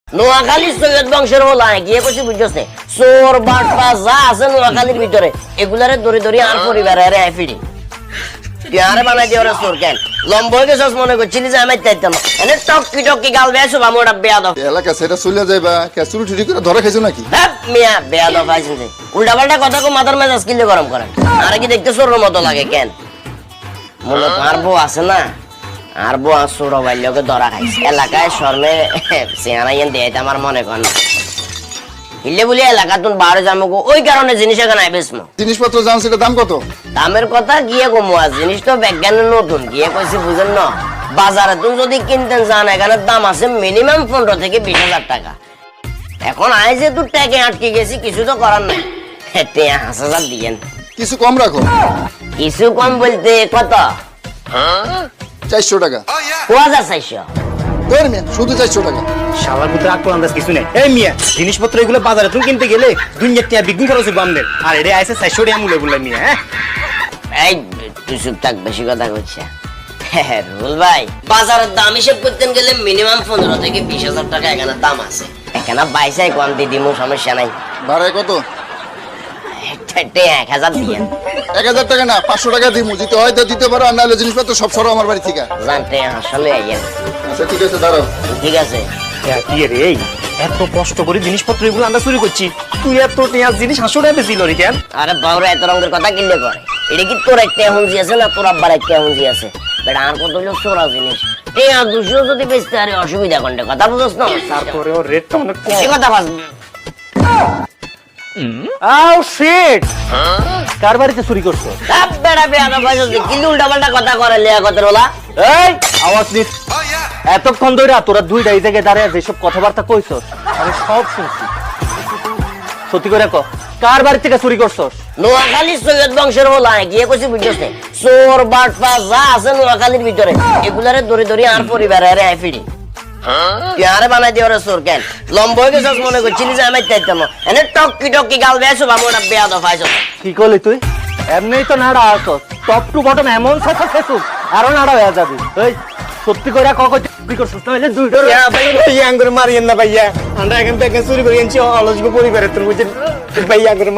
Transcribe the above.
নোয়াখালী সৈয়দ বংশের হলায় গিয়ে কইছি বুঝছস নে চোর বাটপা যা আছে নোয়াখালীর ভিতরে এগুলারে দড়ি দড়ি আর পরিবারের আইফিডি তুই আরে বানাই দিয়ে ওরা চোর কেন লম্বা হয়ে গেছস মনে করছিলি যে আমি চাইতাম এনে টকি টকি গাল বেসো বা মোটা বেয়াদব এলাকা সেটা চলে যাইবা কে চুরি টুরি করে ধরে খাইছো নাকি হ্যাঁ মিয়া বেয়াদব আইছেন যে উল্টা পাল্টা কথা কো মাথার মেজাজ কিলে গরম করেন আরে কি দেখতে চোরের মতো লাগে কেন মূলত আর বউ আছে না আর বউ আর ছোট বাইলকে ধরা খাইছে এলাকায় শর্মে সিয়ানাইন দিয়ে আমার মনে কর না হিলে বলি এলাকা তুন বাড়ি যাবো ওই কারণে জিনিস এখানে বেসমো জিনিসপত্র জানছিল দাম কত দামের কথা গিয়ে কমো জিনিস তো বিজ্ঞানের নতুন গিয়ে কইছি বুঝেন না বাজারে তুমি যদি কিনতেন যান এখানে দাম আছে মিনিমাম 15 থেকে 20,000 টাকা এখন আয় যে তুই ট্যাগে আটকে গেছি কিছু তো করার নাই 5,000 দিয়েন কিছু কম রাখো কিছু কম বলতে কত 400 টাকা 4,400 তোর মিয়া শুধু 400 টাকা শালার পুত্র আকল আন্দাজ কিছু নেই এই মিয়া জিনিসপত্র এগুলো বাজারে তুমি কিনতে গেলে দুনিয়া টিয়া বিক্রি করছো বামদের আর এটা আইছে 400 টাকা মূল্য বললে মিয়া হ্যাঁ এই তুই চুপ থাক বেশি কথা কইছিস রুল ভাই বাজারের দাম হিসেব করতেন গেলে মিনিমাম 15 থেকে 20,000 টাকা এখানে দাম আছে এখানে বাইসাই কম দিয়ে দিমু সমস্যা নাই ভাড়ায় কত 1,000 দিয়েন 1000 টাকা না 500 টাকা দিমু দিতে হয় তো দিতে পারো আর নাহলে জিনিসপত্র সব সরো আমার বাড়ি থেকে জানতে আসলে আইয়েন আচ্ছা ঠিক আছে দাঁড়াও ঠিক আছে কি রে এই এত কষ্ট করে জিনিসপত্র এগুলো আমরা চুরি করছি তুই এত টিয়া জিনিস 500 টাকা বেশি লরি কেন আরে বাউরা এত রঙের কথা কিনলে করে এটা কি তোর একটা হুঁজি আছে না তোর আব্বার একটা হুঁজি আছে বেটা আর কত হলো চোরা জিনিস এই আর 200 যদি বেচতে আরে অসুবিধা কোনটা কথা বুঝছ না তারপরে ওর রেটটা অনেক কম এই কথা বাস আও শিট কার বাড়িতে চুরি করছো সব বেড়া বেয়াদব হয়ে যাচ্ছে কিন্তু উল্টাপাল্টা কথা করে লিয়া কথা বলা এই আওয়াজ নিস এতক্ষণ ধরে তোরা দুইটা এই জায়গায় দাঁড়িয়ে যেসব কথাবার্তা কইছস আমি সব শুনছি সত্যি করে কো কার বাড়ি থেকে চুরি করছস নোয়াখালী সৈয়দ বংশের হলায় গিয়ে কইছি বুঝছস নে চোর বাটপা যা আছে নোয়াখালীর ভিতরে এগুলারে দড়ি দড়ি আর পরিবারের আইফিডি তুই আরে বানাই দিয়ে ওরা চোর কেন লম্বা হয়ে গেছস মনে করছিলি যে আমি চাইতাম এনে টকি টকি গাল বেসো বা মোটা বেয়াদব আইছস কি করলি তুই এমনিই তো নাড়া আসছ টপ টু বটম এমন সাথে ফেসুক আরো নাড়া হয়ে যাবি এই সত্যি করে কখন চুরি করছিস তাহলে দুইটা ভাইয়া আঙ্গুর মারিয়েন না ভাইয়া আমরা এখান থেকে চুরি করে এনেছি অলসগো পরিবারের তোর বুঝছেন ভাইয়া আঙ্গুর